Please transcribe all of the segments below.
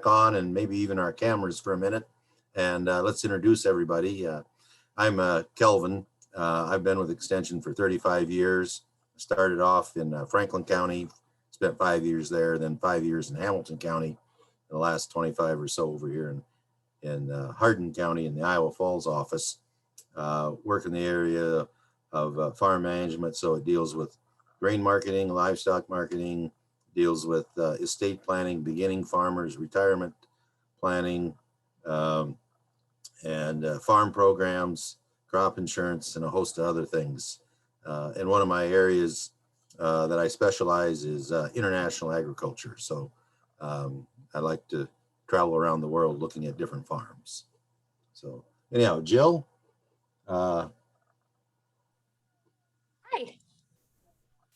on and maybe even our cameras for a minute, and let's introduce everybody. I'm Kelvin. I've been with Extension for 35 years. Started off in Franklin County, spent 5 years there, then 5 years in Hamilton County, the last 25 or so over here in Hardin County in the Iowa Falls office. Work in the area of farm management, so it deals with grain marketing, livestock marketing, deals with estate planning, beginning farmers, retirement planning, and farm programs, crop insurance, and a host of other things. And one of my areas that I specialize is international agriculture. So I like to travel around the world looking at different farms. So anyhow, Jill. Hi.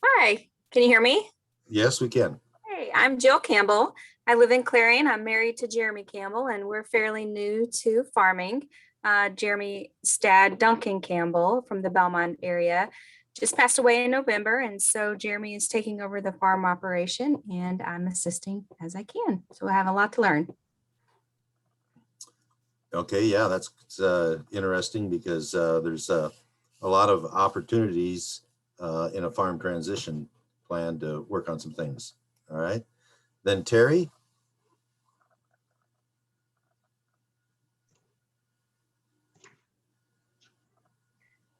Hi, can you hear me? Yes, we can. Hey, I'm Jill Campbell. I live in Clarion. I'm married to Jeremy Campbell, and we're fairly new to farming. Jeremy's dad, Duncan Campbell, from the Belmont area, just passed away in November. And so Jeremy is taking over the farm operation, and I'm assisting as I can. So I have a lot to learn. Okay, yeah, that's interesting because there's a lot of opportunities in a farm transition plan to work on some things. All right, then Terry.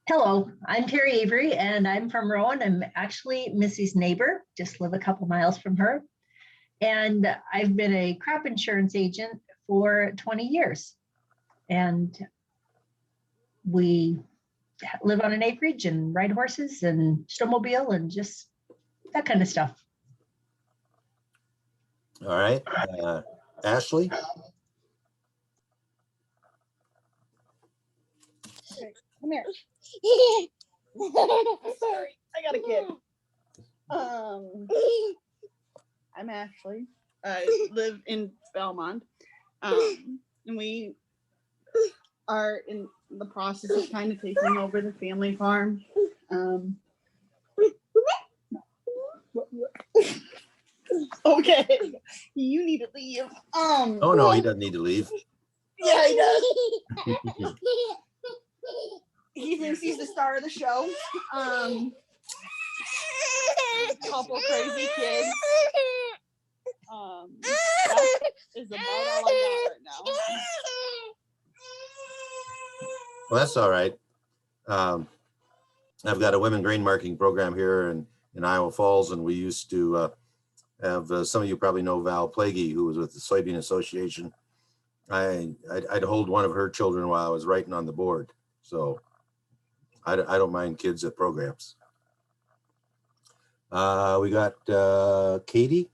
Hello, I'm Terry Avery and I'm from Rowan. I'm actually Missy's neighbor, just live a couple miles from her. And I've been a crop insurance agent for 20 years. And we live on an acreage and ride horses and snowmobile and just that kind of stuff. All right, Ashley. Come here. Sorry, I got a kid. I'm Ashley. I live in Belmont. And we are in the process of kind of taking over the family farm. Okay, you need to leave. Oh no, he doesn't need to leave. Yeah, he does. He thinks he's the star of the show. Couple crazy kids. That is about all I got right now. Well, that's all right. I've got a women grain marketing program here in Iowa Falls, and we used to have some of you probably know Val Plaguey, who was with the Soybean Association. I'd hold one of her children while I was writing on the board, so I don't mind kids at programs. We got Katie.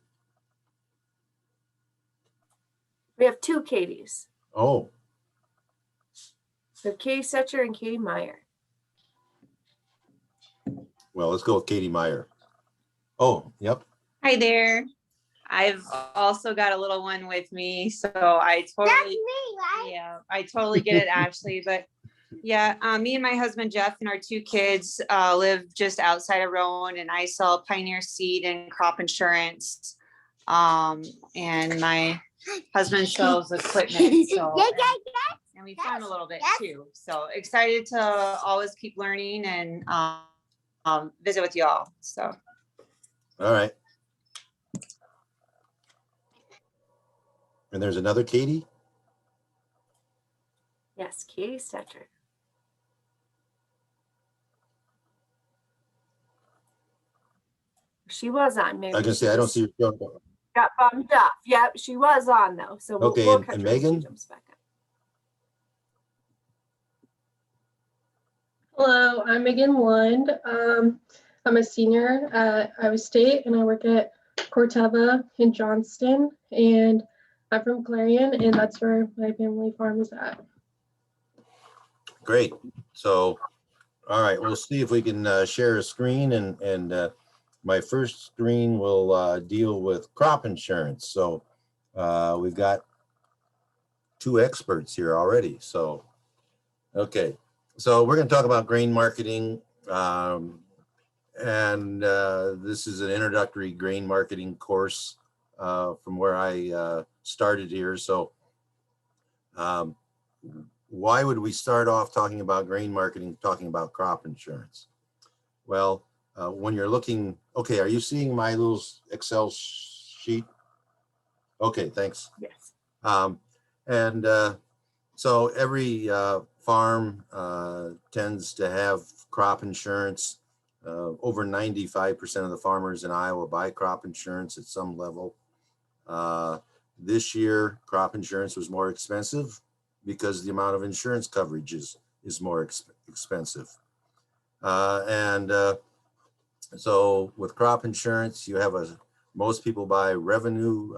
We have two Katies. Oh. So Katie Setcher and Katie Meyer. Well, let's go with Katie Meyer. Oh, yep. Hi there. I've also got a little one with me, so I totally, that's me, right? Yeah, I totally get it, Ashley. But yeah, me and my husband Jeff and our two kids live just outside of Rowan, and I sell Pioneer seed and crop insurance. And my husband sells equipment, so and we farm a little bit too. So excited to always keep learning and visit with you all. So. All right. And there's another Katie? Yes, Katie Setcher. She was on. Maybe I can say I don't see her. Got bumped up. Yep, she was on though. So okay, we'll and Megan? Jumps back up. Hello, I'm Megan Lund. I'm a senior at Iowa State and I work at Corteva in Johnston, and I'm from Clarion, and that's where my family farm is at. Great. So, all right, we'll see if we can share a screen, and my first screen will deal with crop insurance. So we've got two experts here already. So, okay. So we're going to talk about grain marketing. And this is an introductory grain marketing course from where I started here. So um, why would we start off talking about grain marketing, talking about crop insurance? Well, when you're looking, okay, are you seeing my little Excel sheet? Okay, thanks. Yes. And so every farm tends to have crop insurance. Over 95% of the farmers in Iowa buy crop insurance at some level. This year, crop insurance was more expensive because the amount of insurance coverage is more expensive. So with crop insurance, you have most people buy a revenue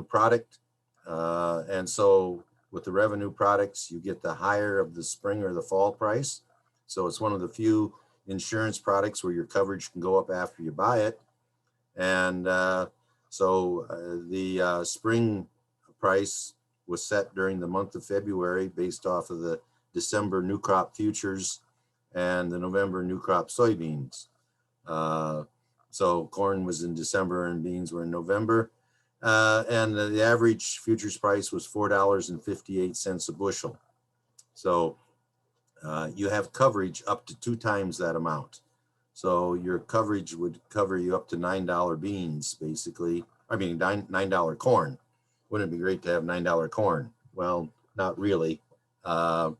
product. And so with the revenue products, you get the higher of the spring or the fall price. So it's one of the few insurance products where your coverage can go up after you buy it. And the spring price was set during the month of February based off of the December new crop futures and the November new crop soybeans. So corn was in December and beans were in November. And the average futures price was $4.58 a bushel. So you have coverage up to 2 times that amount. So your coverage would cover you up to $9 beans, basically. I mean, $9 corn. Wouldn't it be great to have $9 corn? Well, not really. All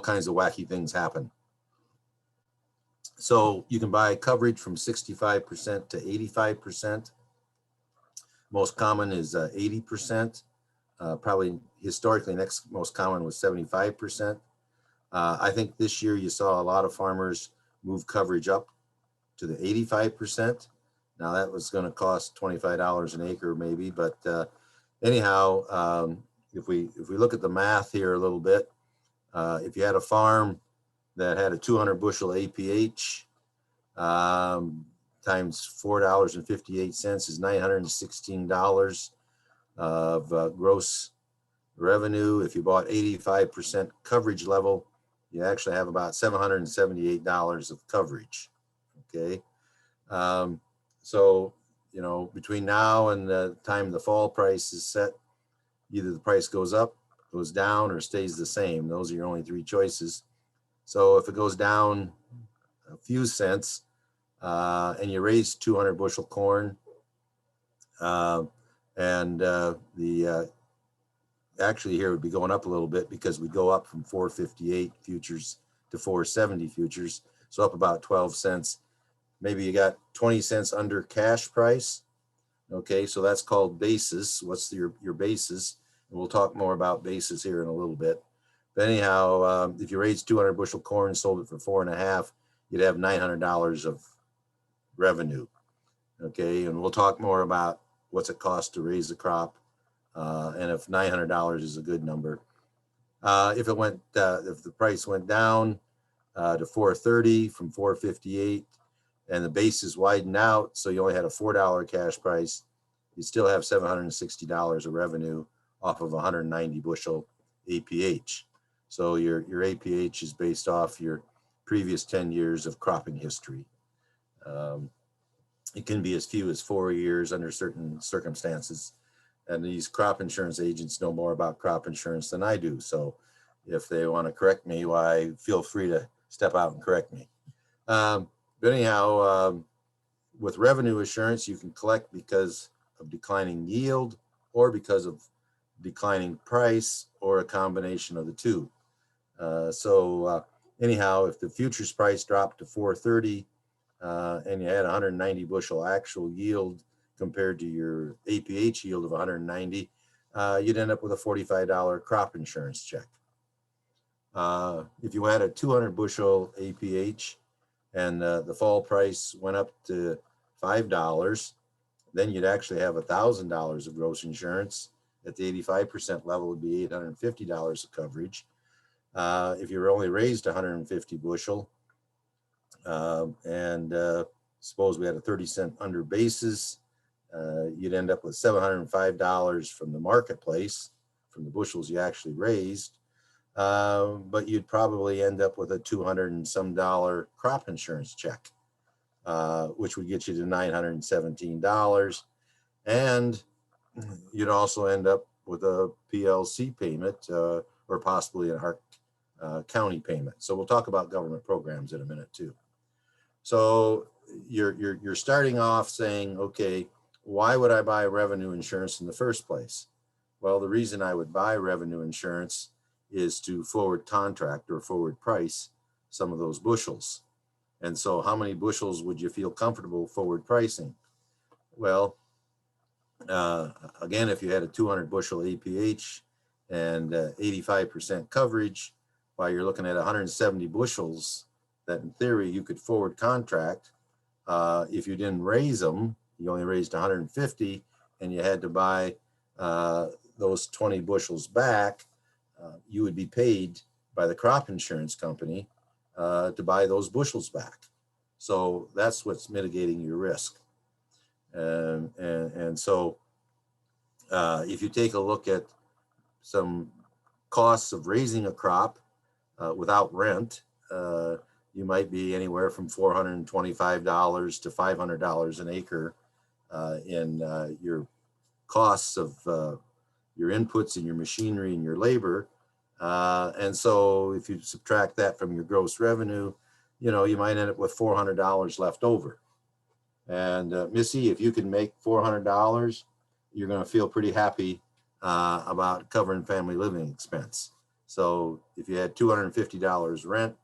kinds of wacky things happen. So you can buy coverage from 65% to 85%. Most common is 80%. Probably historically, next most common was 75%. I think this year you saw a lot of farmers move coverage up to the 85%. Now that was going to cost $25 an acre maybe, but anyhow, if we look at the math here a little bit, if you had a farm that had a 200 bushel APH times $4.58 is $916 of gross revenue. If you bought 85% coverage level, you actually have about $778 of coverage. Okay. So, you know, between now and the time the fall price is set, either the price goes up, goes down, or stays the same. Those are your only 3 choices. So if it goes down a few cents and you raise 200 bushel corn, actually here would be going up a little bit because we go up from 458 futures to 470 futures. So up about 12 cents. Maybe you got 20 cents under cash price. Okay, so that's called basis. What's your basis? And we'll talk more about basis here in a little bit. But anyhow, if you raised 200 bushel corn, sold it for 4.5, you'd have $900 of revenue. Okay, and we'll talk more about what's it cost to raise the crop, and if $900 is a good number. If the price went down to 430 from 458, and the basis widened out, so you only had a $4 cash price, you still have $760 of revenue off of 190 bushel APH. So your APH is based off your previous 10 years of cropping history. It can be as few as 4 years under certain circumstances. And these crop insurance agents know more about crop insurance than I do. So if they want to correct me, why, feel free to step out and correct me. But anyhow, with revenue assurance, you can collect because of declining yield or because of declining price or a combination of the two. Anyhow, if the futures price dropped to 430 and you had 190 bushel actual yield compared to your APH yield of 190, you'd end up with a $45 crop insurance check. If you had a 200 bushel APH and the fall price went up to $5, then you'd actually have $1,000 of gross insurance. At the 85% level would be $850 of coverage. If you were only raised 150 bushel, suppose we had a 30-cent under basis, you'd end up with $705 from the marketplace, from the bushels you actually raised, but you'd probably end up with a $200 and some crop insurance check, which would get you to $917. And you'd also end up with a PLC payment or possibly an ARC county payment. So we'll talk about government programs in a minute too. So you're starting off saying, okay, why would I buy revenue insurance in the first place? Well, the reason I would buy revenue insurance is to forward contract or forward price some of those bushels. And so how many bushels would you feel comfortable forward pricing? Well, again, if you had a 200 bushel APH and 85% coverage, while you're looking at 170 bushels that in theory you could forward contract. If you didn't raise them, you only raised 150 and you had to buy those 20 bushels back, you would be paid by the crop insurance company to buy those bushels back. So that's what's mitigating your risk. And so if you take a look at some costs of raising a crop without rent, you might be anywhere from $425 to $500 an acre in your costs of your inputs and your machinery and your labor. And so if you subtract that from your gross revenue, you know, you might end up with $400 left over. And Missy, if you can make $400, you're going to feel pretty happy about covering family living expense. So if you had $250 rent,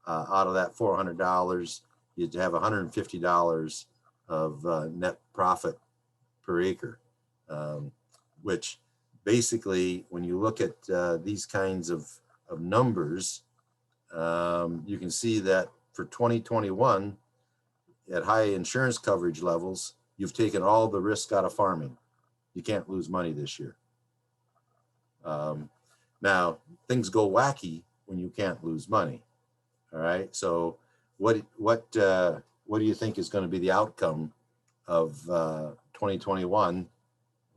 out of that $400, you'd have $150 of net profit per acre, which basically, when you look at these kinds of numbers, you can see that for 2021, at high insurance coverage levels, you've taken all the risk out of farming. You can't lose money this year. Now, things go wacky when you can't lose money. All right. So what do you think is going to be the outcome of 2021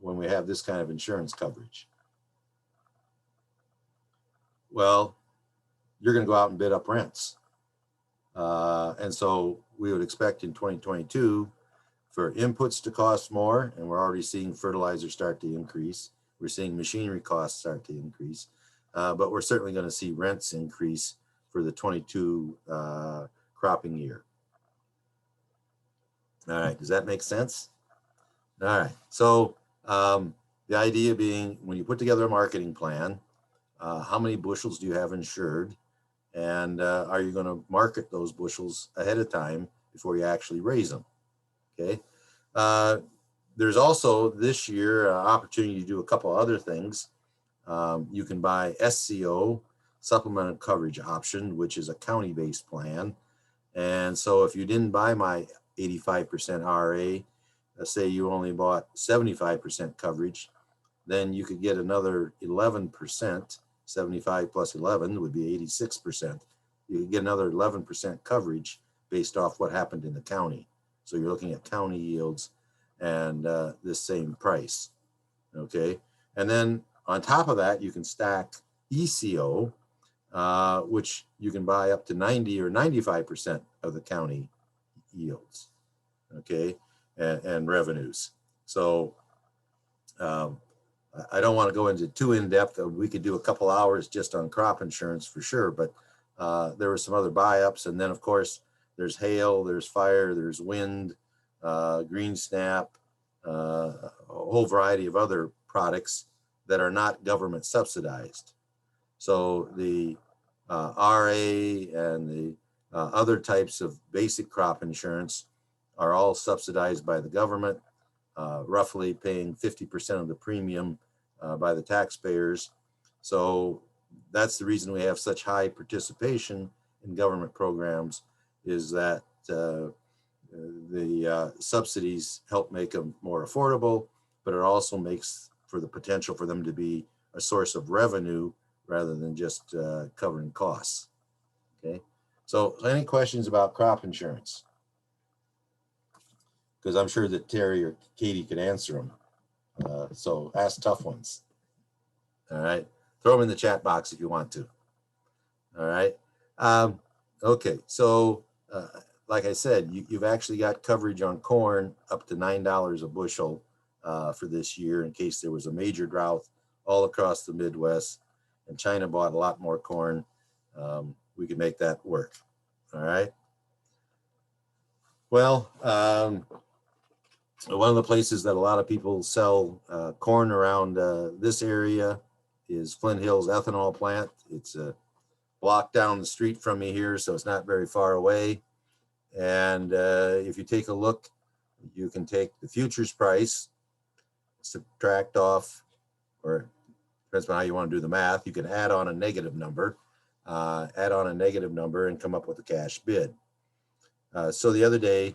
when we have this kind of insurance coverage? Well, you're going to go out and bid up rents. And so we would expect in 2022 for inputs to cost more, and we're already seeing fertilizer start to increase. We're seeing machinery costs start to increase, but we're certainly going to see rents increase for the 22 cropping year. All right, does that make sense? All right, so the idea being, when you put together a marketing plan, how many bushels do you have insured? And are you going to market those bushels ahead of time before you actually raise them? Okay. There's also this year opportunity to do a couple other things. You can buy SCO, supplemental coverage option, which is a county-based plan. And so if you didn't buy my 85% RA, let's say you only bought 75% coverage, then you could get another 11%. 75 plus 11 would be 86%. You could get another 11% coverage based off what happened in the county. So you're looking at county yields and this same price. Okay. And then on top of that, you can stack ECO, which you can buy up to 90 or 95% of the county yields. Okay. And revenues. So I don't want to go into too in-depth. We could do a couple hours just on crop insurance for sure, but there were some other buy-ups. And then of course, there's hail, there's fire, there's wind, green snap, a whole variety of other products that are not government subsidized. So the RA and the other types of basic crop insurance are all subsidized by the government, roughly paying 50% of the premium by the taxpayers. So that's the reason we have such high participation in government programs, is that the subsidies help make them more affordable, but it also makes for the potential for them to be a source of revenue rather than just covering costs. Okay, so any questions about crop insurance? Because I'm sure that Terry or Katie could answer them. So ask tough ones. All right. Throw them in the chat box if you want to. All right. Okay. So like I said, you've actually got coverage on corn up to $9 a bushel for this year in case there was a major drought all across the Midwest and China bought a lot more corn. We could make that work. All right. Well, one of the places that a lot of people sell corn around this area is Flint Hills ethanol plant. It's a block down the street from me here, so it's not very far away. And if you take a look, you can take the futures price, subtract off, or depends on how you want to do the math. You can add on a negative number, and come up with a cash bid. So the other day,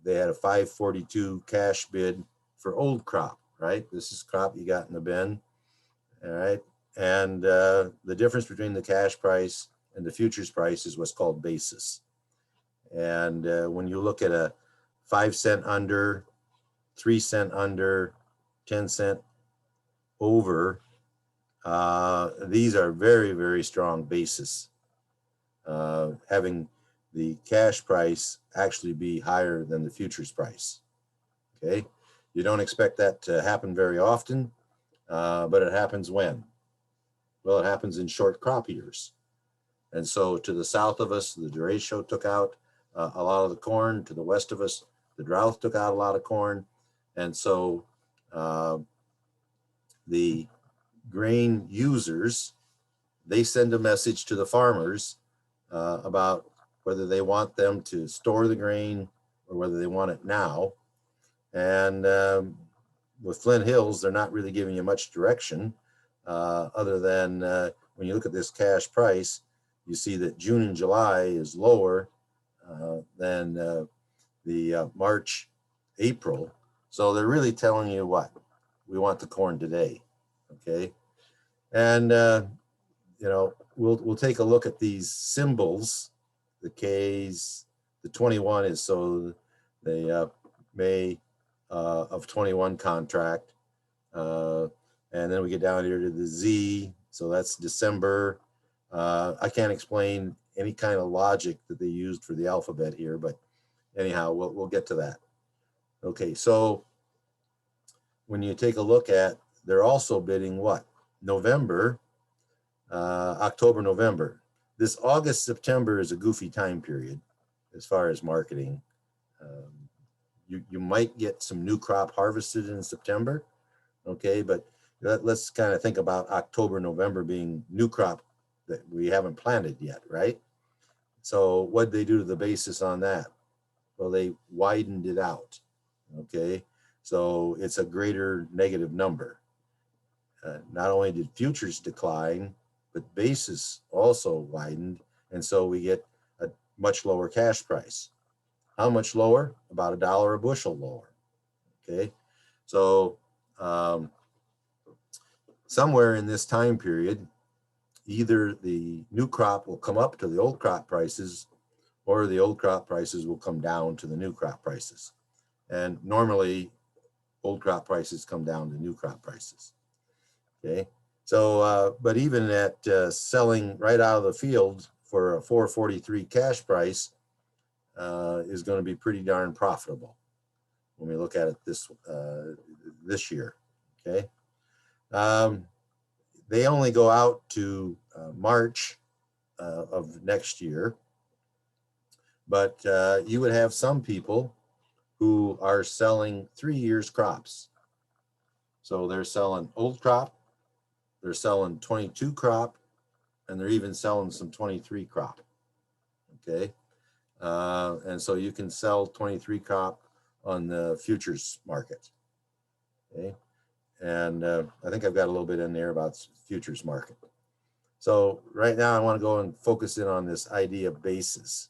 they had a 542 cash bid for old crop, right? This is crop you got in the bin, all right? And the difference between the cash price and the futures price is what's called basis. And when you look at a 5 cent under, 3 cent under, 10 cent over, these are very, very strong basis. Having the cash price actually be higher than the futures price. Okay, you don't expect that to happen very often, but it happens when? Well, it happens in short crop years. And so to the south of us, the derecho took out a lot of the corn. To the west of us, the drought took out a lot of corn. And so the grain users, they send a message to the farmers about whether they want them to store the grain or whether they want it now. And with Flint Hills, they're not really giving you much direction other than when you look at this cash price, you see that June and July is lower than the March, April. So they're really telling you what? We want the corn today, okay? And, you know, we'll take a look at these symbols. The K's, the 21 is so the May of 21 contract. And then we get down here to the Z, so that's December. I can't explain any kind of logic that they used for the alphabet here, but anyhow, we'll get to that. Okay, so when you take a look at, they're also bidding what? November, October, November. This August, September is a goofy time period as far as marketing. You might get some new crop harvested in September, okay, but let's kind of think about October, November being new crop that we haven't planted yet, right? So what'd they do to the basis on that? Well, they widened it out, okay? So it's a greater negative number. Not only did futures decline, but basis also widened, and so we get a much lower cash price. How much lower? About $1 a bushel lower, okay? So somewhere in this time period, either the new crop will come up to the old crop prices or the old crop prices will come down to the new crop prices. And normally old crop prices come down to new crop prices, okay? So, but even at selling right out of the field for a 443 cash price is going to be pretty darn profitable when we look at it this year, okay? They only go out to March of next year, but you would have some people who are selling 3 years crops. So they're selling old crop, they're selling 22 crop, and they're even selling some 23 crop, okay? And so you can sell 23 crop on the futures market, okay? And I think I've got a little bit in there about futures market. So right now I want to go and focus in on this idea of basis.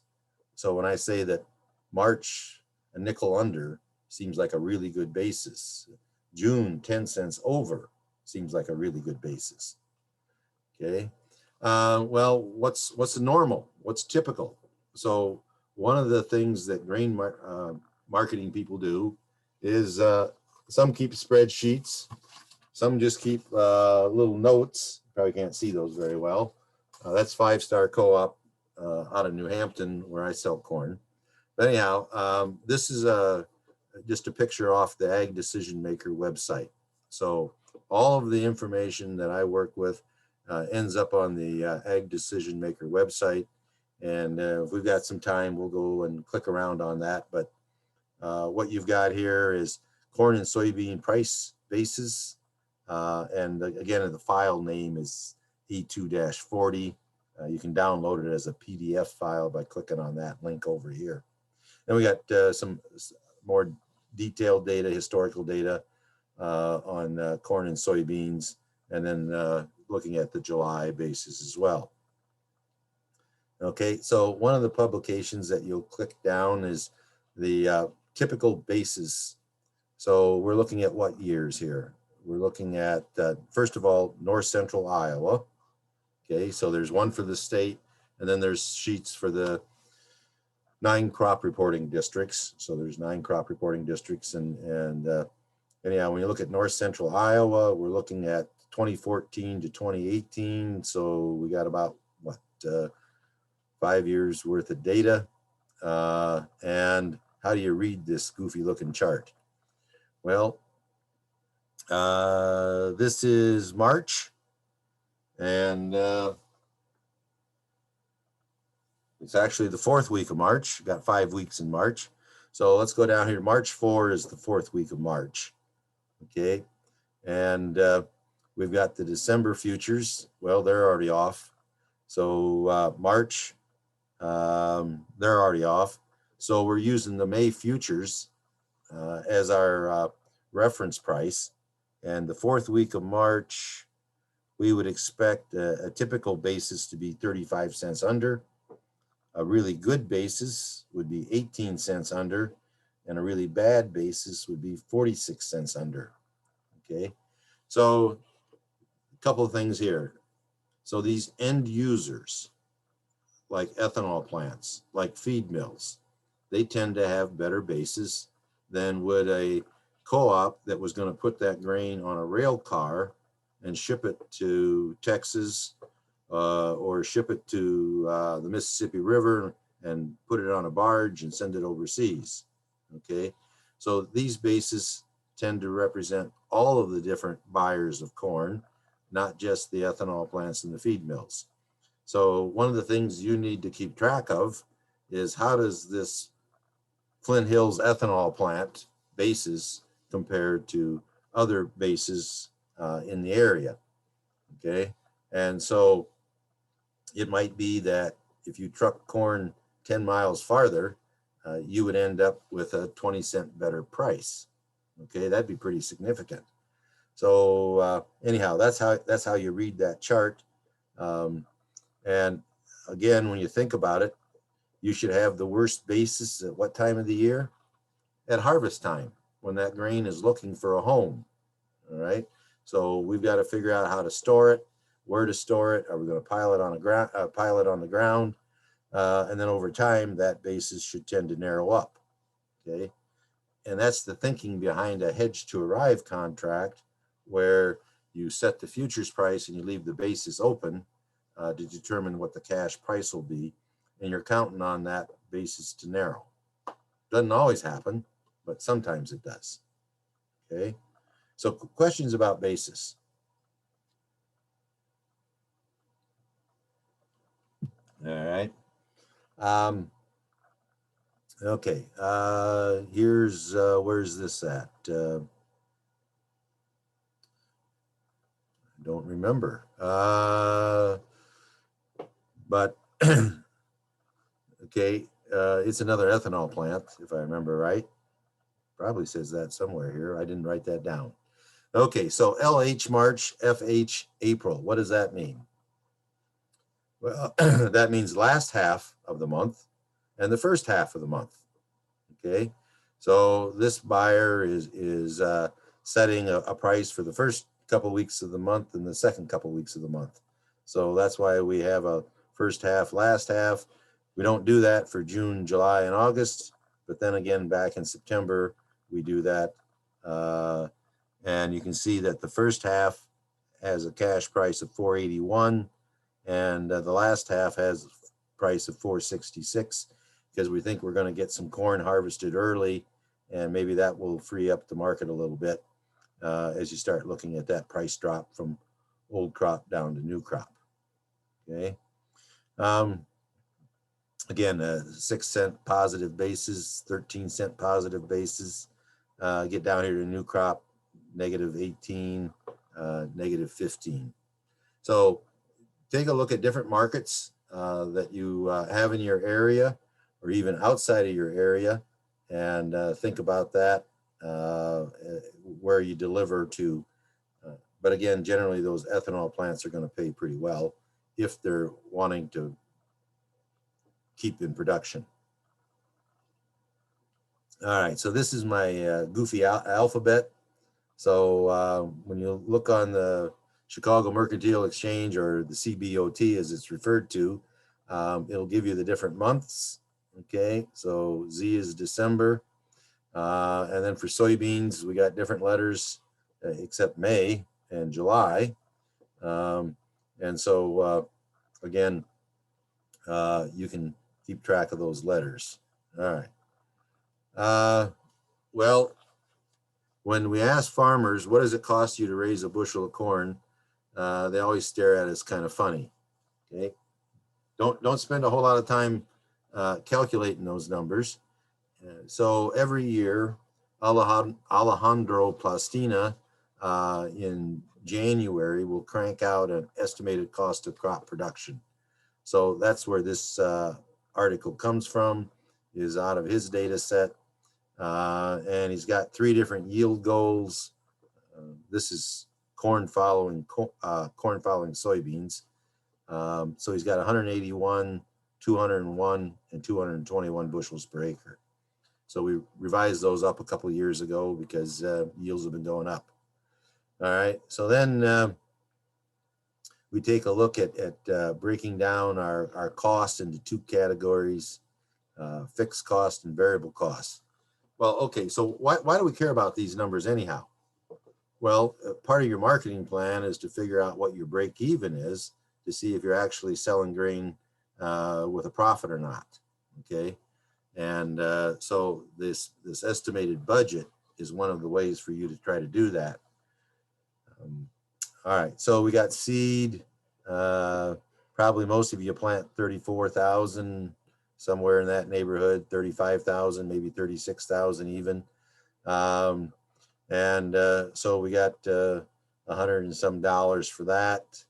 So when I say that March, a nickel under seems like a really good basis. June, 10 cents over seems like a really good basis. Okay. Well, what's the normal? What's typical? So one of the things that grain marketing people do is some keep spreadsheets, some just keep little notes. Probably can't see those very well. That's Five Star Co-op out of New Hampton, where I sell corn. But anyhow, this is a just a picture off the Ag Decision Maker website. So all of the information that I work with ends up on the Ag Decision Maker website. And if we've got some time, we'll go and click around on that. But what you've got here is corn and soybean price basis. And again, the file name is E2-40. You can download it as a PDF file by clicking on that link over here. Then we got some more detailed data, historical data on corn and soybeans, and then looking at the July basis as well. Okay, so one of the publications that you'll click down is the typical basis. So we're looking at what years here? We're looking at, first of all, north central Iowa. Okay, so there's one for the state, and then there's sheets for the 9 crop reporting districts. So there's 9 crop reporting districts. And anyhow, when you look at north central Iowa, we're looking at 2014 to 2018. So we got about, what, 5 years worth of data. And how do you read this goofy looking chart? Well, this is March, and it's actually the 4th week of March. Got 5 weeks in March. So let's go down here. March 4 is the 4th week of March. Okay. And we've got the December futures. Well, they're already off. So March, they're already off. So we're using the May futures as our reference price. And the 4th week of March, we would expect a typical basis to be 35 cents under. A really good basis would be 18 cents under, and a really bad basis would be 46 cents under. Okay, so a couple of things here. So these end users, like ethanol plants, like feed mills, they tend to have better basis than would a co-op that was going to put that grain on a rail car and ship it to Texas or ship it to the Mississippi River and put it on a barge and send it overseas. Okay, so these bases tend to represent all of the different buyers of corn, not just the ethanol plants and the feed mills. So one of the things you need to keep track of is, how does this Flint Hills ethanol plant basis compare to other bases in the area? Okay, and so it might be that if you truck corn 10 miles farther, you would end up with a 20-cent better price. Okay, that'd be pretty significant. So anyhow, that's how you read that chart. And again, when you think about it, you should have the worst basis at what time of the year? At harvest time, when that grain is looking for a home. All right, so we've got to figure out how to store it, where to store it. Are we going to pile it on the ground? And then over time, that basis should tend to narrow up. Okay, and that's the thinking behind a hedge to arrive contract, where you set the futures price and you leave the basis open to determine what the cash price will be, and you're counting on that basis to narrow. Doesn't always happen, but sometimes it does. Okay, so questions about basis? All right. Okay, here's where's this at? I don't remember. But okay, it's another ethanol plant, if I remember right. Probably says that somewhere here. I didn't write that down. Okay, so LH March, FH April. What does that mean? Well, that means last half of the month and the first half of the month. Okay, so this buyer is setting a price for the first couple weeks of the month and the second couple weeks of the month. So that's why we have a first half, last half. We don't do that for June, July, and August, but then again, back in September, we do that. And you can see that the first half has a cash price of $4.81, and the last half has a price of $4.66, because we think we're going to get some corn harvested early and maybe that will free up the market a little bit as you start looking at that price drop from old crop down to new crop. Okay. Again, 6-cent positive basis, 13-cent positive basis. Get down here to new crop, -18, -15. So take a look at different markets that you have in your area or even outside of your area, and think about that, where you deliver to. But again, generally those ethanol plants are going to pay pretty well if they're wanting to keep in production. All right, so this is my goofy alphabet. So when you look on the Chicago Mercantile Exchange, or the CBOT as it's referred to, it'll give you the different months. Okay, so Z is December. And then for soybeans, we got different letters except May and July. And so again, you can keep track of those letters. All right. Well, when we ask farmers, what does it cost you to raise a bushel of corn? They always stare at us kind of funny. Okay. Don't spend a whole lot of time calculating those numbers. So every year, Alejandro Plastina in January will crank out an estimated cost of crop production. So that's where this article comes from, is out of his data set. And he's got 3 different yield goals. This is corn following soybeans. So he's got 181, 201, and 221 bushels per acre. So we revised those up a couple of years ago because yields have been going up. All right, so then we take a look at breaking down our cost into 2 categories, fixed cost and variable costs. Well, okay, so why do we care about these numbers anyhow? Well, part of your marketing plan is to figure out what your break even is to see if you're actually selling grain with a profit or not, okay? And so this estimated budget is one of the ways for you to try to do that. All right, so we got seed. Probably most of you plant 34,000, somewhere in that neighborhood, 35,000, maybe 36,000 even. So we got $100 and some for that.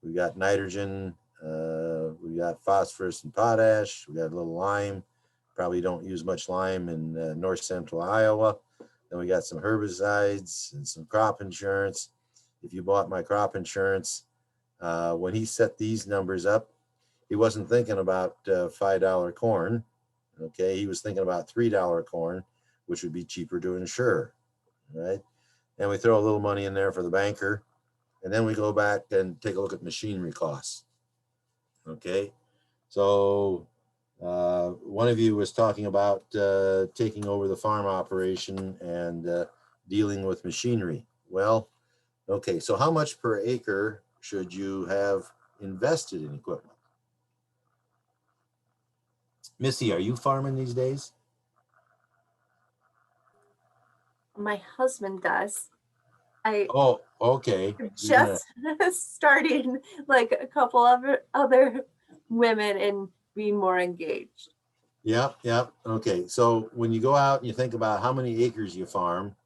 We got nitrogen, we got phosphorus and potash, we got a little lime. Probably don't use much lime in north central Iowa. Then we got some herbicides and some crop insurance. If you bought my crop insurance, when he set these numbers up, he wasn't thinking about $5 corn. Okay, he was thinking about $3 corn, which would be cheaper to insure, right? And we throw a little money in there for the banker, and then we go back and take a look at machinery costs. Okay, so one of you was talking about taking over the farm operation and dealing with machinery. Well, okay, so how much per acre should you have invested in equipment? Missy, are you farming these days? My husband does. Oh, okay. Just starting like a couple of other women and be more engaged. Yep. Okay, so when you go out and you think about how many acres you farm,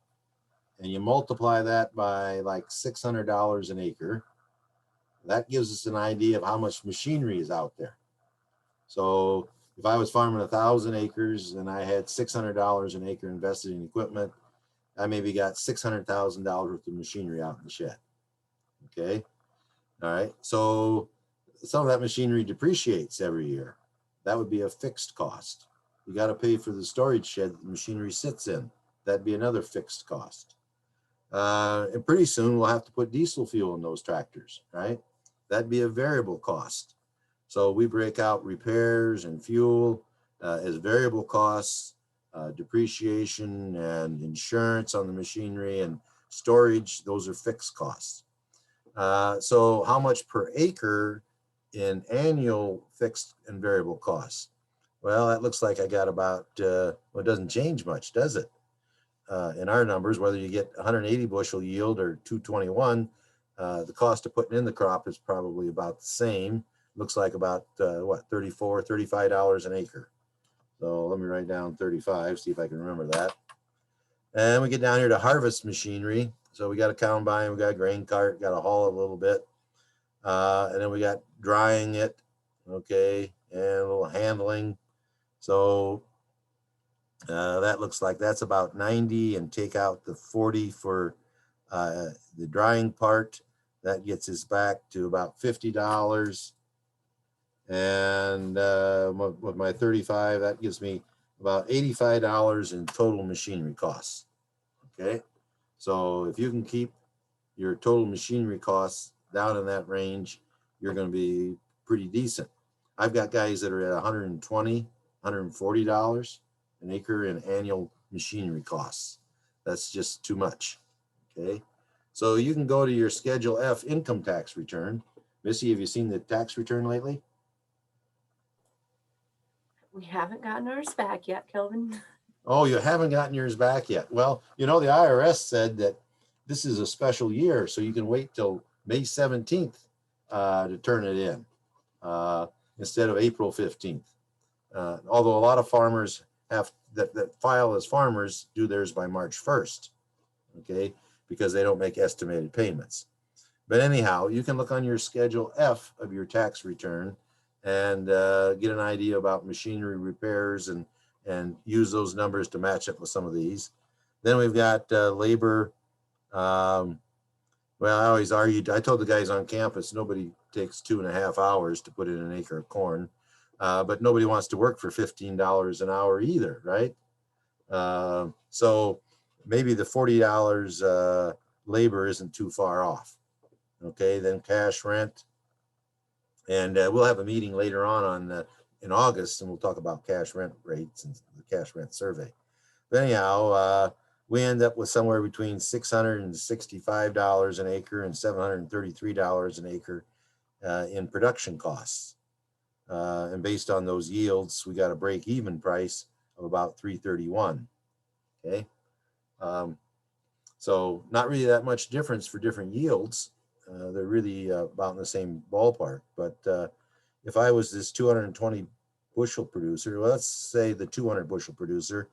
and you multiply that by like $600 an acre, that gives us an idea of how much machinery is out there. So if I was farming 1,000 acres and I had $600 an acre invested in equipment, I maybe got $600,000 worth of machinery out in the shed. Okay. All right. So some of that machinery depreciates every year. That would be a fixed cost. You got to pay for the storage shed that the machinery sits in. That'd be another fixed cost. And pretty soon we'll have to put diesel fuel in those tractors, right? That'd be a variable cost. So we break out repairs and fuel as variable costs, depreciation and insurance on the machinery and storage, those are fixed costs. So how much per acre in annual fixed and variable costs? Well, that looks like I got about, well, it doesn't change much, does it? in our numbers, whether you get 180 bushel yield or 221, the cost of putting in the crop is probably about the same. Looks like about what, $34, $35 an acre. So let me write down 35, see if I can remember that. And we get down here to harvest machinery. So we got a combine, we got a grain cart, got to haul it a little bit. And then we got drying it, okay, and a little handling. So that looks like that's about 90, and take out the 40 for the drying part. That gets us back to about $50. And with my 35, that gives me about $85 in total machinery costs. Okay, so if you can keep your total machinery costs down in that range, you're going to be pretty decent. I've got guys that are at $120, $140 an acre in annual machinery costs. That's just too much. Okay, so you can go to your Schedule F income tax return. Missy, have you seen the tax return lately? We haven't gotten ours back yet, Kelvin. Oh, you haven't gotten yours back yet. Well, you know, the IRS said that this is a special year, so you can wait till May 17th to turn it in instead of April 15th. Although a lot of farmers have that file as farmers do theirs by March 1st, okay, because they don't make estimated payments. But anyhow, you can look on your Schedule F of your tax return and get an idea about machinery repairs and use those numbers to match up with some of these. Then we've got labor. Well, I always argued, I told the guys on campus, nobody takes 2.5 hours to put in an acre of corn, but nobody wants to work for $15 an hour either, right? So maybe the $40 labor isn't too far off. Okay, then cash rent. And we'll have a meeting later on in August, and we'll talk about cash rent rates and the cash rent survey. But anyhow, we end up with somewhere between $665 an acre and $733 an acre in production costs. And based on those yields, we got a break-even price of about $331. Okay, so not really that much difference for different yields. They're really about in the same ballpark. But if I was this 220 bushel producer, well, let's say the 200 bushel producer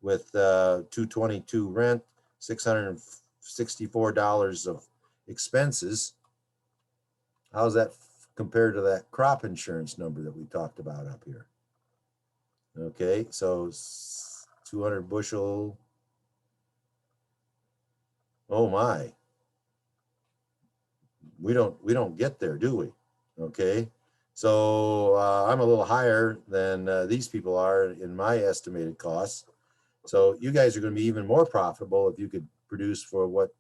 with 222 rent, $664 of expenses, how's that compared to that crop insurance number that we talked about up here? Okay, so 200 bushel. Oh my. We don't get there, do we? Okay, so I'm a little higher than these people are in my estimated costs. So you guys are going to be even more profitable if you could produce for what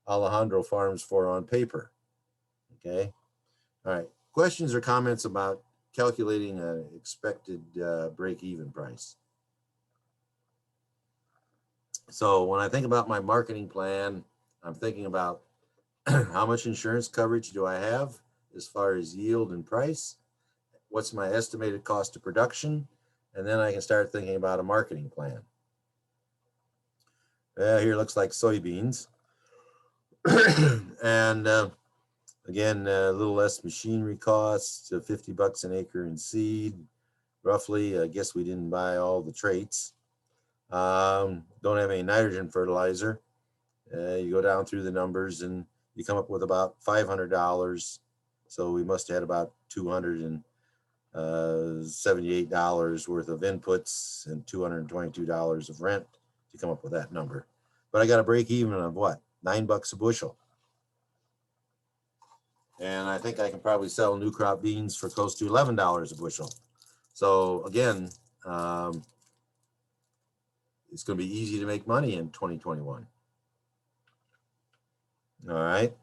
Alejandro farms for on paper. Okay, all right. Questions or comments about calculating an expected break-even price? So when I think about my marketing plan, I'm thinking about how much insurance coverage do I have as far as yield and price? What's my estimated cost of production? And then I can start thinking about a marketing plan. Here looks like soybeans. And again, a little less machinery costs, $50 an acre in seed, roughly. I guess we didn't buy all the traits. Don't have any nitrogen fertilizer. You go down through the numbers and you come up with about $500. So we must have had about $278 worth of inputs and $222 of rent to come up with that number. But I got a break even of what? $9 a bushel. And I think I can probably sell new crop beans for close to $11 a bushel. So again, it's going to be easy to make money in 2021. All right.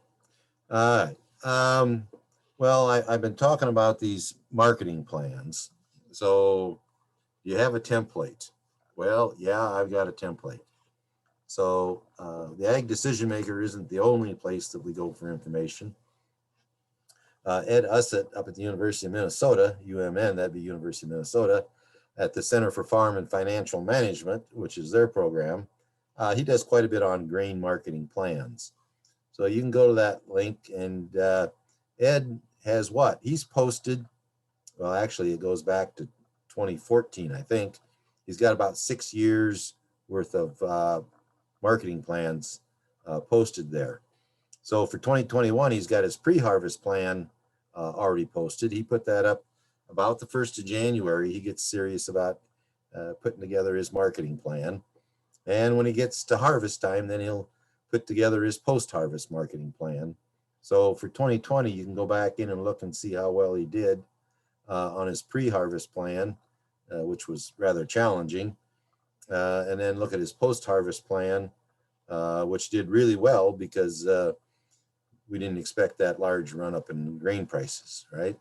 Well, I've been talking about these marketing plans. So you have a template. Well, yeah, I've got a template. So the Ag Decision Maker isn't the only place that we go for information. Ed Ussett up at the University of Minnesota, UMN, that'd be University of Minnesota, at the Center for Farm and Financial Management, which is their program, he does quite a bit on grain marketing plans. So you can go to that link, and Ed has what? He's posted, well, actually it goes back to 2014, I think. He's got about 6 years worth of marketing plans posted there. So for 2021, he's got his pre-harvest plan already posted. He put that up about the 1st of January. He gets serious about putting together his marketing plan. And when he gets to harvest time, then he'll put together his post-harvest marketing plan. So for 2020, you can go back in and look and see how well he did on his pre-harvest plan, which was rather challenging. And then look at his post-harvest plan, which did really well because we didn't expect that large run up in grain prices, right?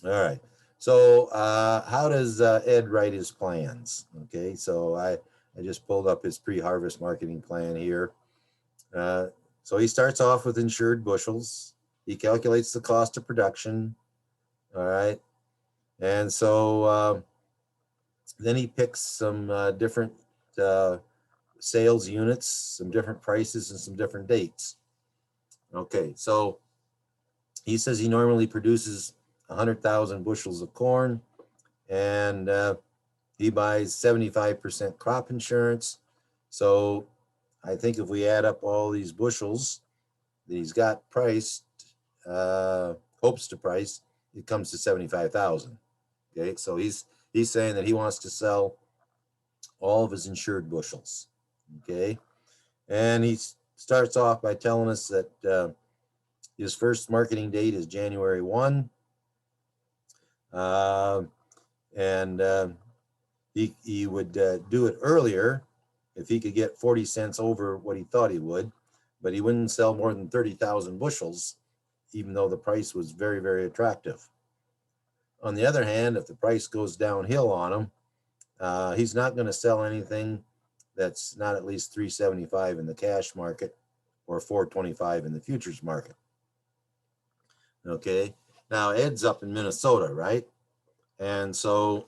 All right. So how does Ed write his plans? Okay, so I just pulled up his pre-harvest marketing plan here. So he starts off with insured bushels. He calculates the cost of production. All right. And so then he picks some different sales units, some different prices, and some different dates. Okay, so he says he normally produces 100,000 bushels of corn, and he buys 75% crop insurance. So I think if we add up all these bushels that he's got priced, hopes to price, it comes to 75,000. Okay, so he's saying that he wants to sell all of his insured bushels. Okay, and he starts off by telling us that his first marketing date is January 1. And he would do it earlier if he could get 40 cents over what he thought he would, but he wouldn't sell more than 30,000 bushels, even though the price was very, very attractive. On the other hand, if the price goes downhill on him, he's not going to sell anything that's not at least $3.75 in the cash market or $4.25 in the futures market. Okay, now Ed's up in Minnesota, right? And so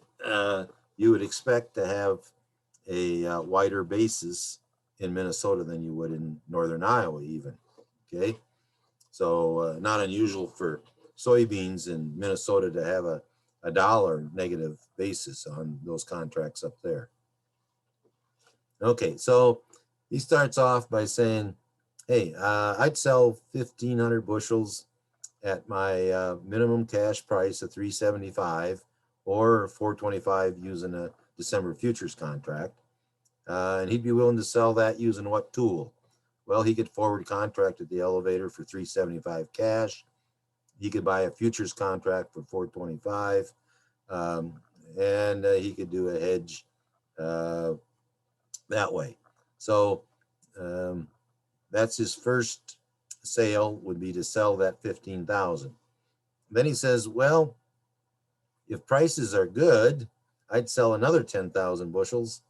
you would expect to have a wider basis in Minnesota than you would in northern Iowa even. Okay, so not unusual for soybeans in Minnesota to have a $1 negative basis on those contracts up there. Okay, so he starts off by saying, hey, I'd sell 1,500 bushels at my minimum cash price of $3.75 or $4.25 using a December futures contract. And he'd be willing to sell that using what tool? Well, he could forward contract at the elevator for $3.75 cash. He could buy a futures contract for $4.25. And he could do a hedge that way. So that's his first sale, would be to sell that 15,000. Then he says, well, if prices are good, I'd sell another 10,000 bushels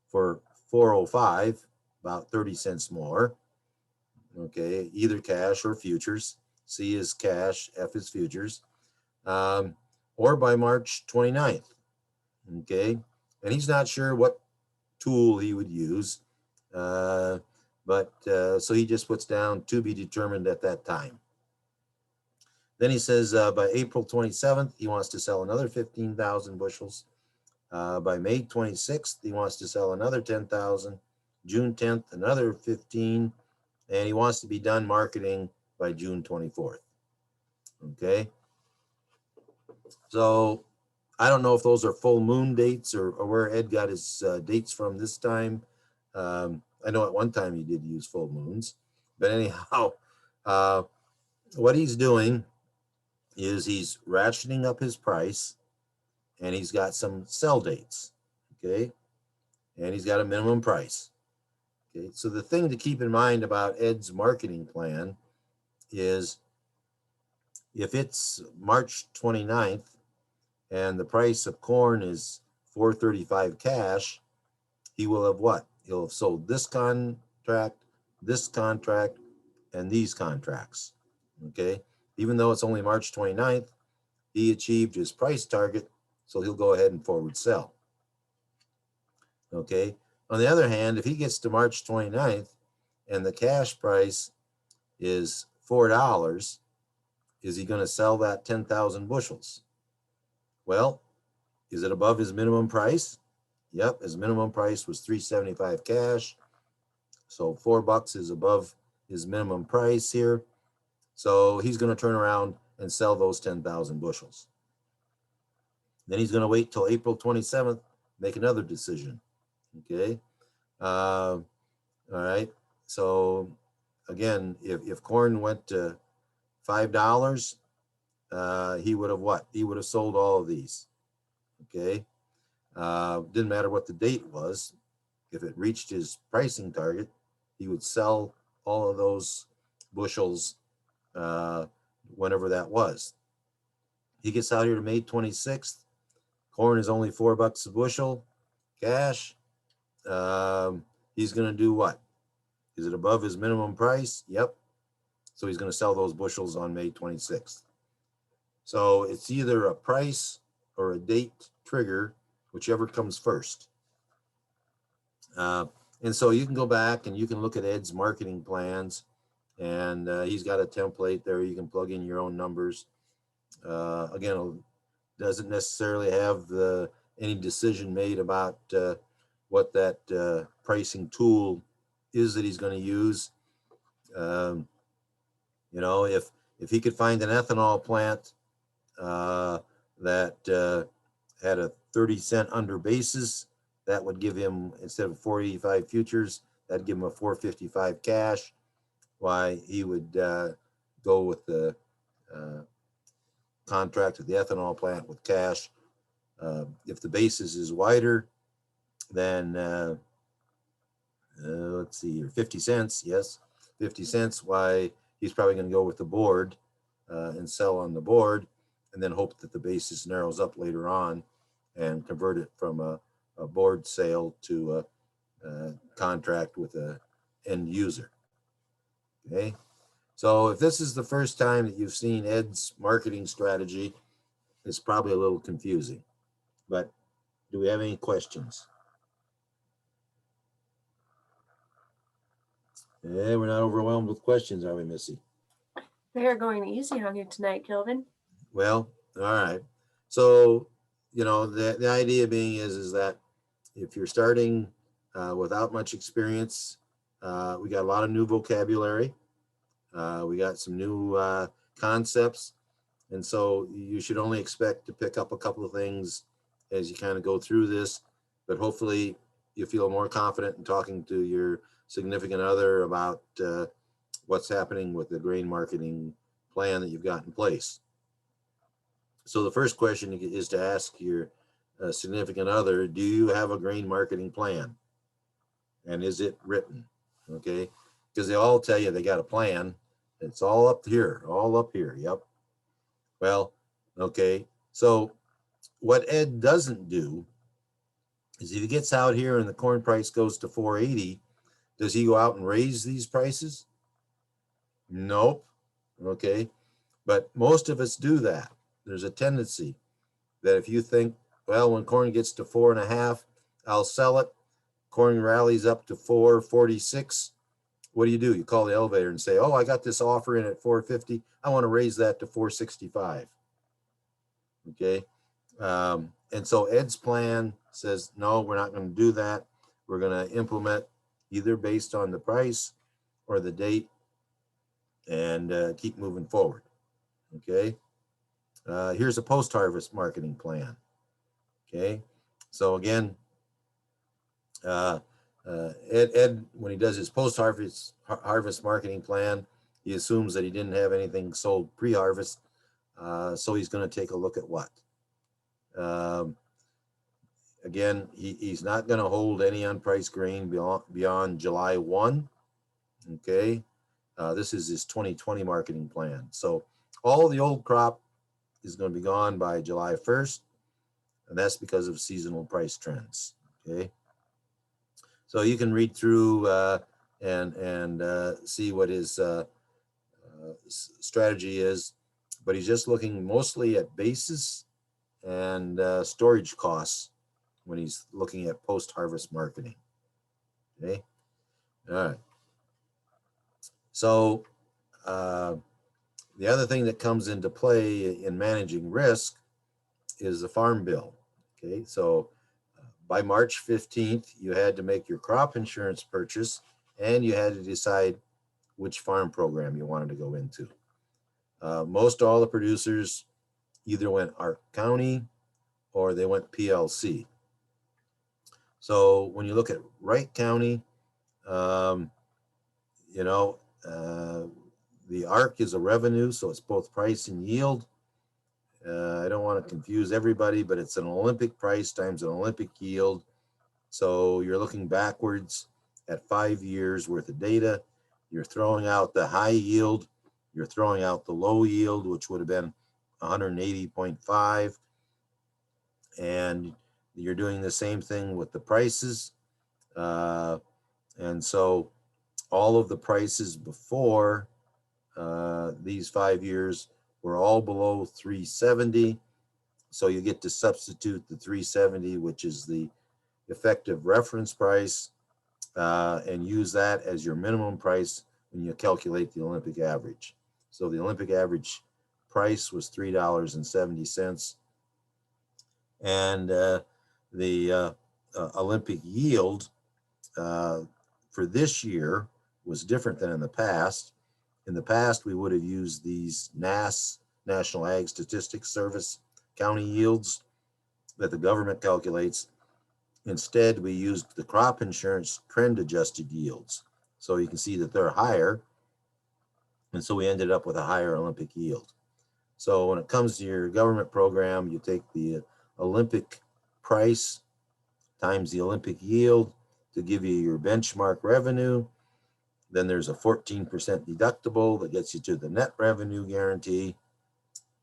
for $4.05, about 30 cents more. Okay, either cash or futures. C is cash, F is futures, or by March 29th. Okay, and he's not sure what tool he would use, but so he just puts down to be determined at that time. Then he says by April 27th, he wants to sell another 15,000 bushels. By May 26th, he wants to sell another 10,000. June 10th, another 15, and he wants to be done marketing by June 24th. Okay. So I don't know if those are full moon dates or where Ed got his dates from this time. I know at one time he did use full moons, but anyhow, what he's doing is he's ratcheting up his price, and he's got some sell dates, okay? And he's got a minimum price, okay? So the thing to keep in mind about Ed's marketing plan is if it's March 29th and the price of corn is $4.35 cash, he will have what? He'll have sold this contract, and these contracts, okay? Even though it's only March 29th, he achieved his price target, so he'll go ahead and forward sell. Okay, On the other hand, if he gets to March 29th and the cash price is $4, is he going to sell that 10,000 bushels? Well, is it above his minimum price? Yep, his minimum price was $3.75 cash. So $4 is above his minimum price here. So he's going to turn around and sell those 10,000 bushels. Then he's going to wait till April 27th, make another decision. Okay. All right. So again, if corn went to $5, he would have what? He would have sold all of these. Okay. Didn't matter what the date was. If it reached his pricing target, he would sell all of those bushels whenever that was. He gets out here to May 26th. Corn is only $4 a bushel cash. He's going to do what? Is it above his minimum price? Yep. So he's going to sell those bushels on May 26th. So it's either a price or a date trigger, whichever comes first. And so you can go back and you can look at Ed's marketing plans, and he's got a template there. You can plug in your own numbers. Again, doesn't necessarily have any decision made about what that pricing tool is that he's going to use. You know, if he could find an ethanol plant that had a 30-cent under basis, that would give him, instead of 485 futures, that'd give him a 455 cash. Why he would go with the contract with the ethanol plant with cash. If the basis is wider than let's see here, 50 cents, yes, 50 cents, why he's probably going to go with the board and sell on the board, and then hope that the basis narrows up later on and convert it from a board sale to a contract with a end user. Okay, so if this is the first time that you've seen Ed's marketing strategy, it's probably a little confusing, but do we have any questions? Yeah, we're not overwhelmed with questions, are we, Missy? They're going easy on you tonight, Kelvin. Well, all right. So, you know, the idea being is that if you're starting without much experience, we got a lot of new vocabulary. We got some new concepts. And so you should only expect to pick up a couple of things as you kind of go through this, but hopefully you feel more confident in talking to your significant other about what's happening with the grain marketing plan that you've got in place. So the first question is to ask your significant other, do you have a grain marketing plan? And is it written? Okay, because they all tell you they got a plan. It's all up here, yep. Well, okay, so what Ed doesn't do is if he gets out here and the corn price goes to 480, does he go out and raise these prices? Nope. Okay, but most of us do that. There's a tendency that if you think, well, when corn gets to 4.5, I'll sell it. Corn rallies up to 446. What do? You call the elevator and say, oh, I got this offer in at 450. I want to raise that to 465. Okay. And so Ed's plan says, no, we're not going to do that. We're going to implement either based on the price or the date and keep moving forward. Okay. Here's a post-harvest marketing plan. Okay. So again, Ed, when he does his post-harvest marketing plan, he assumes that he didn't have anything sold pre-harvest. So he's going to take a look at what? Again, he's not going to hold any unpriced grain beyond July 1. Okay. This is his 2020 marketing plan. So all the old crop is going to be gone by July 1st. And that's because of seasonal price trends. Okay. So you can read through and see what his strategy is, but he's just looking mostly at basis and storage costs when he's looking at post-harvest marketing. Okay. All right. So the other thing that comes into play in managing risk is the farm bill. Okay. So by March 15th, you had to make your crop insurance purchase and you had to decide which farm program you wanted to go into. Most all the producers either went Arc County or they went PLC. So when you look at Wright County, you know, the ARC is a revenue, so it's both price and yield. I don't want to confuse everybody, but it's an Olympic price times an Olympic yield. So you're looking backwards at 5 years worth of data. You're throwing out the high yield. You're throwing out the low yield, which would have been 180.5. And you're doing the same thing with the prices. And so all of the prices before these 5 years were all below 370. So you get to substitute the 370, which is the effective reference price, and use that as your minimum price when you calculate the Olympic average. So the Olympic average price was $3.70. And the Olympic yield for this year was different than in the past. In the past, we would have used these NAS, National Ag Statistics Service, county yields that the government calculates. Instead, we used the crop insurance trend adjusted yields. So you can see that they're higher. And so we ended up with a higher Olympic yield. So when it comes to your government program, you take the Olympic price times the Olympic yield to give you your benchmark revenue. Then there's a 14% deductible that gets you to the net revenue guarantee.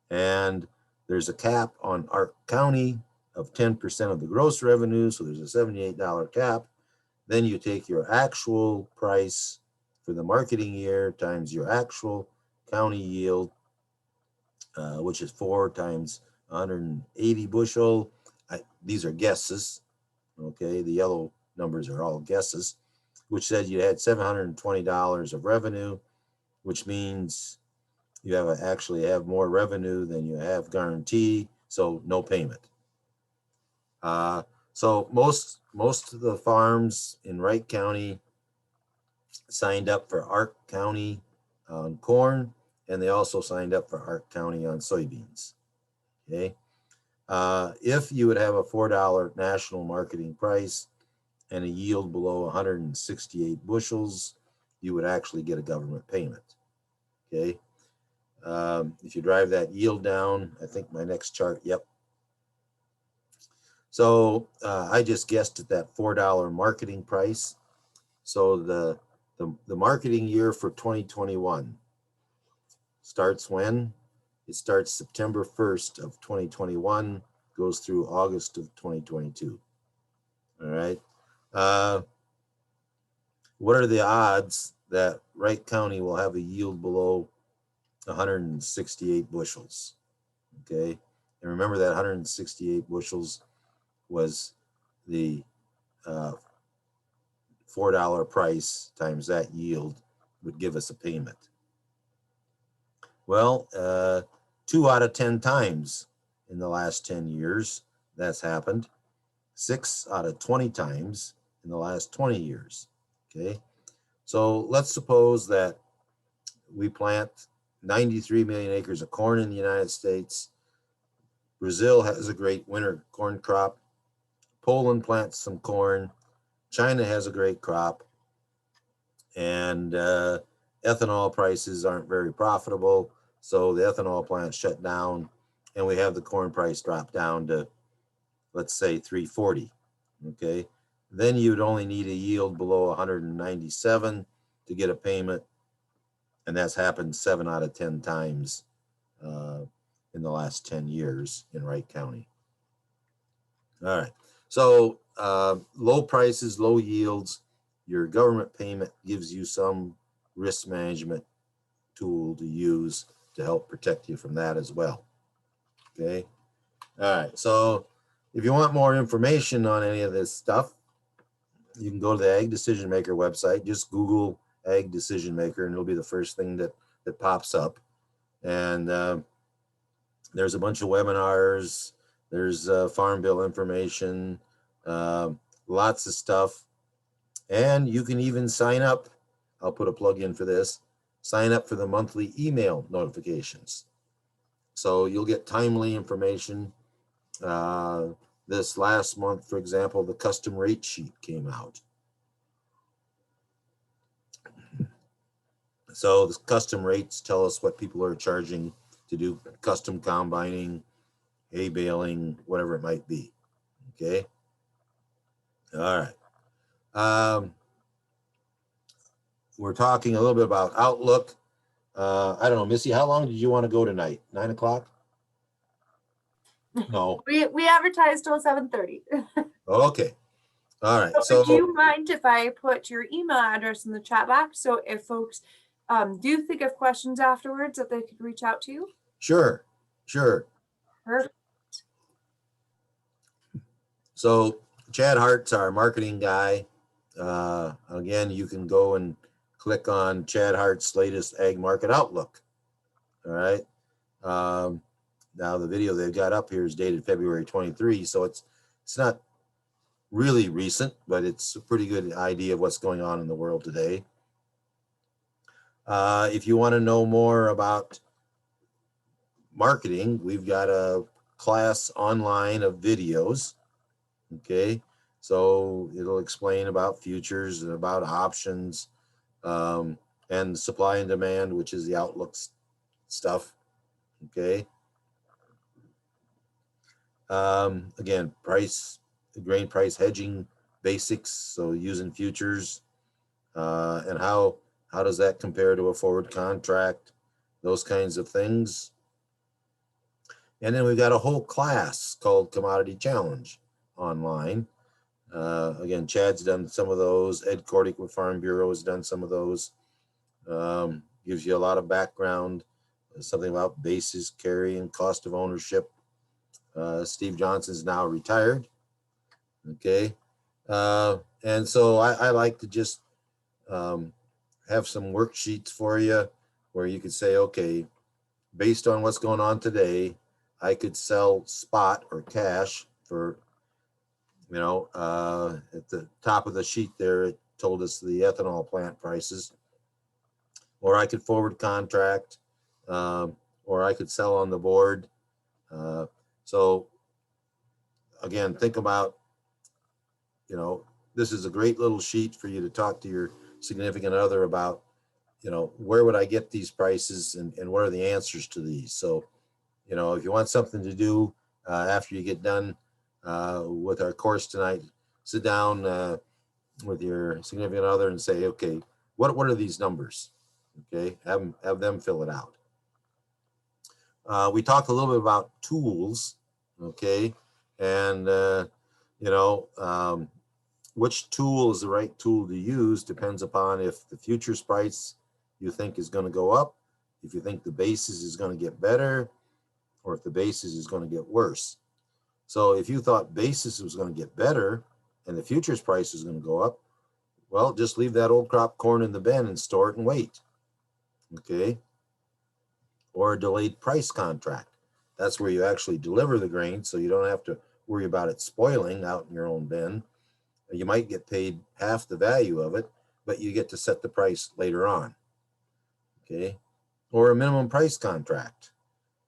And there's a cap on Arc County of 10% of the gross revenue. So there's a $78 cap. Then you take your actual price for the marketing year times your actual county yield, which is 4 times 180 bushel. These are guesses. Okay, the yellow numbers are all guesses, which said you had $720 of revenue, which means you actually have more revenue than you have guarantee, so no payment. So most of the farms in Wright County signed up for Arc County on corn, and they also signed up for Arc County on soybeans. Okay, if you would have a $4 national marketing price and a yield below 168 bushels, you would actually get a government payment. Okay. If you drive that yield down, I think my next chart, yep. So I just guessed at that $4 marketing price. So the marketing year for 2021 starts when? It starts September 1st of 2021, goes through August of 2022. All right. What are the odds that Wright County will have a yield below 168 bushels? Okay. And remember that 168 bushels was the $4 price times that yield would give us a payment. Well, 2 out of 10 times in the last 10 years that's happened. 6 out of 20 times in the last 20 years. Okay. So let's suppose that we plant 93 million acres of corn in the United States. Brazil has a great winter corn crop. Poland plants some corn. China has a great crop. And ethanol prices aren't very profitable. So the ethanol plants shut down and we have the corn price drop down to, let's say, 340. Okay. Then you'd only need a yield below 197 to get a payment. And that's happened 7 out of 10 times in the last 10 years in Wright County. All right. So low prices, low yields, your government payment gives you some risk management tool to use to help protect you from that as well. Okay. All right. So if you want more information on any of this stuff, you can go to the Ag Decision Maker website, just Google Ag Decision Maker, and it'll be the first thing that pops up. And there's a bunch of webinars, there's Farm Bill information, lots of stuff. And you can even sign up. I'll put a plug in for this. Sign up for the monthly email notifications. So you'll get timely information. This last month, for example, the custom rate sheet came out. So the custom rates tell us what people are charging to do custom combining, hay baling, whatever it might be. Okay. All right. We're talking a little bit about Outlook. I don't know, Missy, how long did you want to go tonight? 9 o'clock? No. We advertised till 7:30. Okay. All right. So So would you mind if I put your email address in the chat box? So if folks do think of questions afterwards that they could reach out to you? sure. Perfect. So Chad Hart's our marketing guy. Again, you can go and click on Chad Hart's latest Ag Market Outlook. All right. Now the video they've got up here is dated February 23, so it's not really recent, but it's a pretty good idea of what's going on in the world today. If you want to know more about marketing, we've got a class online of videos. Okay, so it'll explain about futures and about options, and supply and demand, which is the Outlook stuff. Okay. Again, grain price hedging basics, so using futures, and how does that compare to a forward contract, those kinds of things. And then we've got a whole class called Commodity Challenge online. Again, Chad's done some of those. Ed Kordick with Farm Bureau has done some of those. Gives you a lot of background, something about basis, carry, and cost of ownership. Steve Johnson's now retired. Okay. And so I like to just have some worksheets for you where you could say, okay, based on what's going on today, I could sell spot or cash for, at the top of the sheet there, it told us the ethanol plant prices, or I could forward contract, or I could sell on the board. So again, think about, this is a great little sheet for you to talk to your significant other about, where would I get these prices and what are the answers to these? So, if you want something to do after you get done with our course tonight, sit down with your significant other and say, okay, what are these numbers? Okay, have them fill it out. We talked a little bit about tools, okay, and which tool is the right tool to use depends upon if the futures price you think is going to go up, if you think the basis is going to get better, or if the basis is going to get worse. So if you thought basis was going to get better and the futures price is going to go up, well, just leave that old crop corn in the bin and store it and wait. Okay. Or a delayed price contract. That's where you actually deliver the grain, so you don't have to worry about it spoiling out in your own bin. You might get paid half the value of it, but you get to set the price later on. Okay. Or a minimum price contract,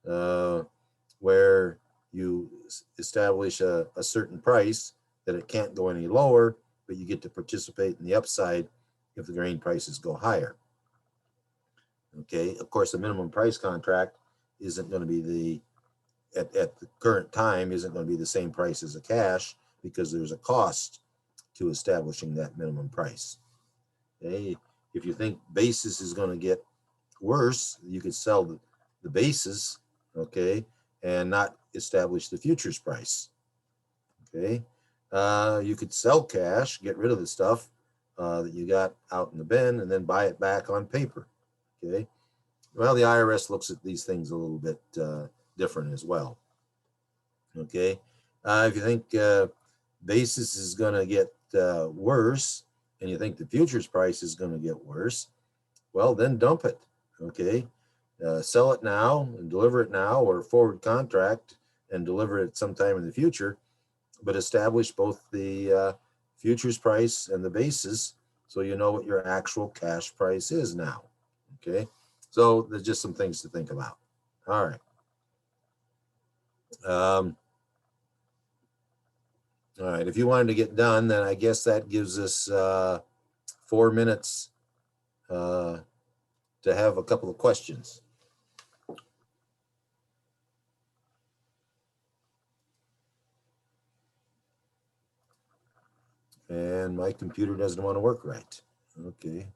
where you establish a certain price that it can't go any lower, but you get to participate in the upside if the grain prices go higher. Okay, of course, the minimum price contract isn't going to be at the current time, isn't going to be the same price as a cash because there's a cost to establishing that minimum price. Okay, if you think basis is going to get worse, you could sell the basis, okay, and not establish the futures price. Okay, you could sell cash, get rid of the stuff that you got out in the bin, and then buy it back on paper. Okay, well, the IRS looks at these things a little bit different as well. Okay, if you think basis is going to get worse and you think the futures price is going to get worse, well, then dump it. Okay. Sell it now and deliver it now, or forward contract and deliver it sometime in the future, but establish both the futures price and the basis so you know what your actual cash price is now. Okay. So there's just some things to think about. All right. All right. If you wanted to get done, then I guess that gives us 4 minutes to have a couple of questions. And my computer doesn't want to work right. Okay.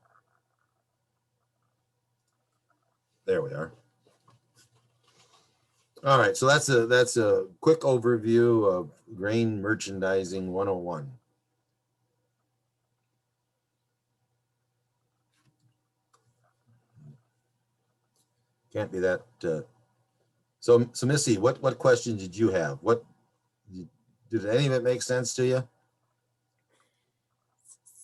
There we are. All right, so that's a quick overview of grain merchandising 101. Can't be that. So Missy, what questions did you have? Did any of it make sense to you?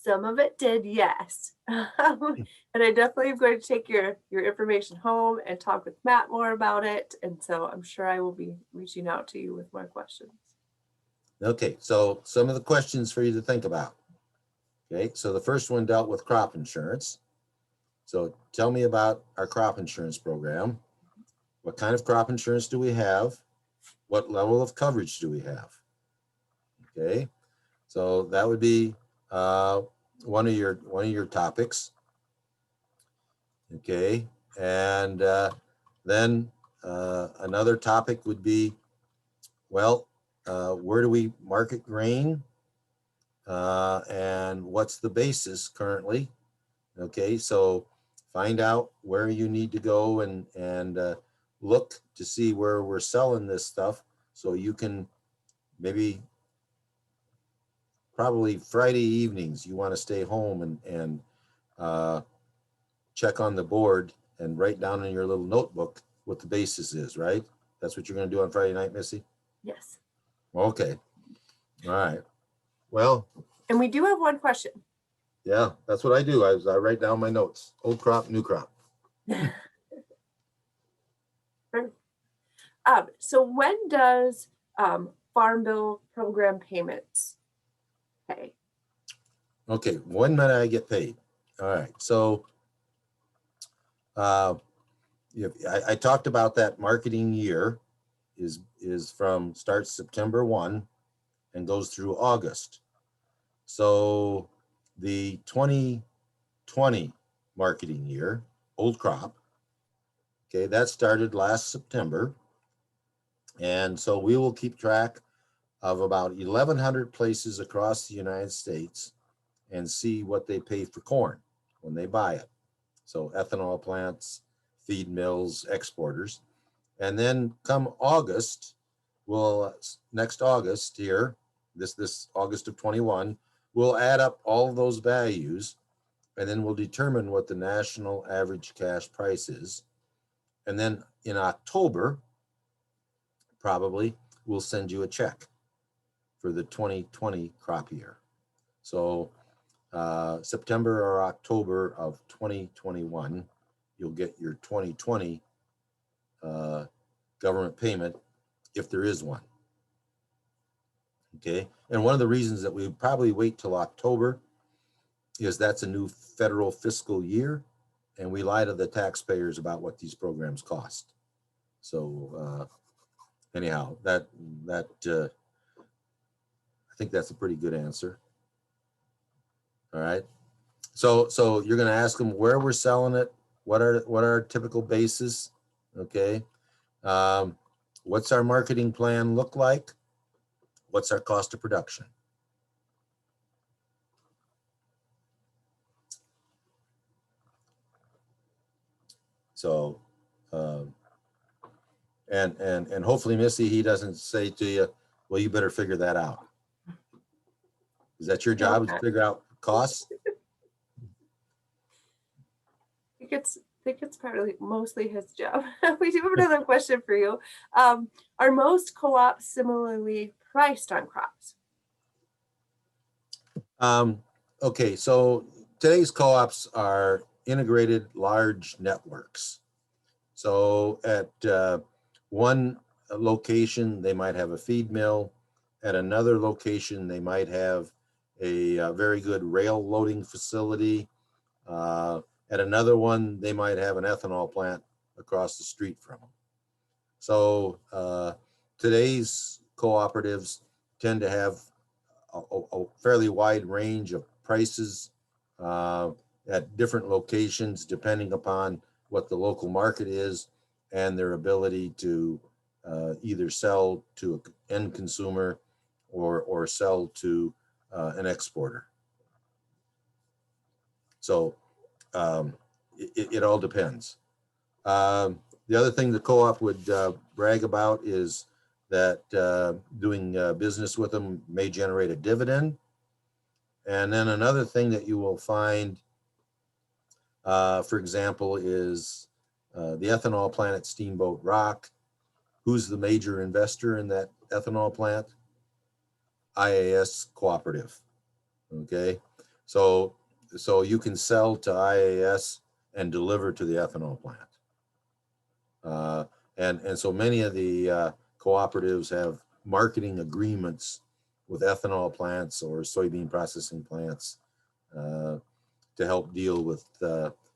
Some of it did, yes. And I definitely am going to take your information home and talk with Matt more about it. And so I'm sure I will be reaching out to you with more questions. Okay, so some of the questions for you to think about. Okay, so the first one dealt with crop insurance. So tell me about our crop insurance program. What kind of crop insurance do we have? What level of coverage do we have? Okay, so that would be one of your topics. Okay, and then another topic would be, well, where do we market grain, and what's the basis currently? Okay, so find out where you need to go and look to see where we're selling this stuff, so you can maybe probably Friday evenings you want to stay home and check on the board and write down in your little notebook what the basis is, right? That's what you're going to do on Friday night, Missy? Yes. Okay. All right. Well, And we do have one question. yeah, that's what I do. I write down my notes. Old crop, new crop. So when does Farm Bill program payments pay? Okay, when might I get paid? All right, so I talked about that marketing year is from starts September 1 and goes through August. So the 2020 marketing year, old crop, okay, that started last September. And so we will keep track of about 1,100 places across the United States and see what they pay for corn when they buy it. So ethanol plants, feed mills, exporters. And then come August, next August here, this August of 21, we'll add up all of those values, and then we'll determine what the national average cash price is. And then in October, probably, we'll send you a check for the 2020 crop year. So September or October of 2021, you'll get your 2020 government payment, if there is one. Okay, and one of the reasons that we probably wait till October is that's a new federal fiscal year, and we lie to the taxpayers about what these programs cost. So anyhow, that I think that's a pretty good answer. All right, so you're going to ask them where we're selling it, what are our typical bases, okay? What's our marketing plan look like? What's our cost of production? So, and hopefully, Missy, he doesn't say to you, well, you better figure that out. Is that your job, to figure out costs? I think it's partly mostly his job. We do have another question for you. Are most co-ops similarly priced on crops? Okay, so today's co-ops are integrated large networks. So at one location, they might have a feed mill. At another location, they might have a very good rail loading facility. At another one, they might have an ethanol plant across the street from them. So today's cooperatives tend to have a fairly wide range of prices at different locations, depending upon what the local market is and their ability to either sell to an end consumer or sell to an exporter. So it all depends. The other thing the co-op would brag about is that doing business with them may generate a dividend. And then another thing that you will find, for example, is the ethanol plant at Steamboat Rock. Who's the major investor in that ethanol plant? IAS Cooperative. Okay, so you can sell to IAS and deliver to the ethanol plant. And so many of the cooperatives have marketing agreements with ethanol plants or soybean processing plants to help deal with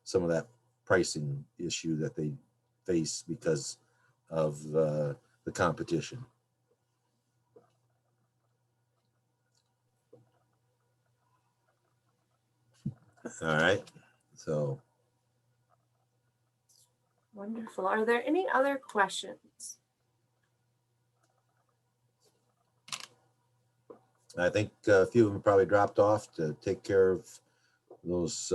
some of that pricing issue that they face because of the competition. All right, so. Wonderful. Are there any other questions? I think a few of them probably dropped off to take care of those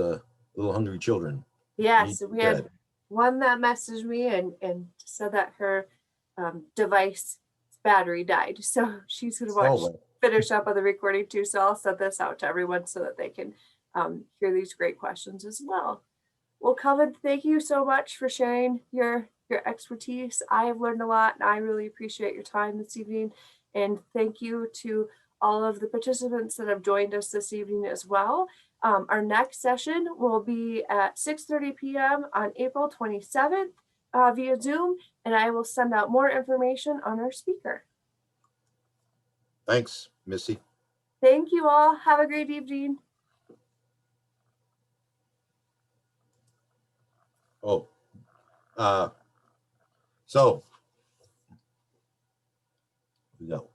little hungry children. Yes, we had one that messaged me and said that her device battery died. So she's going to finish up on the recording too. So I'll send this out to everyone so that they can hear these great questions as well. Well, Kelvin, thank you so much for sharing your expertise. I have learned a lot and I really appreciate your time this evening. And thank you to all of the participants that have joined us this evening as well. Our next session will be at 6:30 p.m. on April 27th via Zoom, and I will send out more information on our speaker. Thanks, Missy. Thank you all. Have a great evening. Oh, so we go.